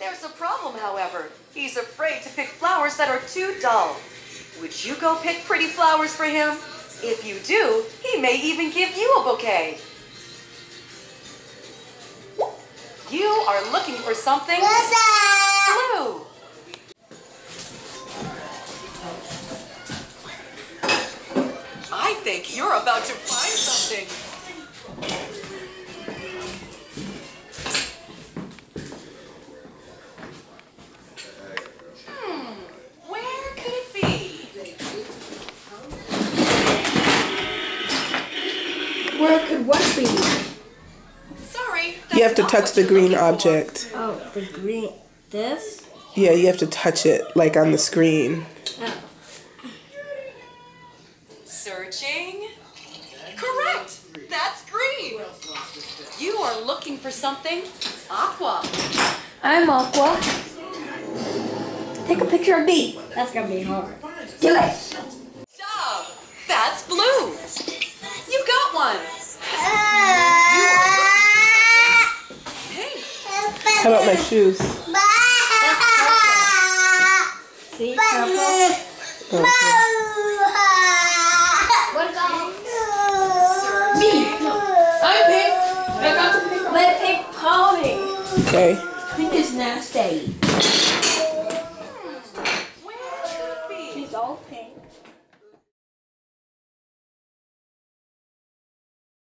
There's a problem, however. He's afraid to pick flowers that are too dull. Would you go pick pretty flowers for him? If you do, he may even give you a bouquet. You are looking for something blue. I think you're about to find something. Where could it be? Where could what be? Sorry. You have to touch the green object. Oh, the green. This? Yeah, you have to touch it like on the screen. Oh. Searching. Correct. That's green. You are looking for something aqua. I'm Aqua. Take a picture of me. That's gonna be hard. Do it. Job. That's blue. You got one. Pink. How about my shoes? See, purple. Okay. What about Searching. me? I'm pink. I got the pink. Let pink pony. Okay. Pink is nasty.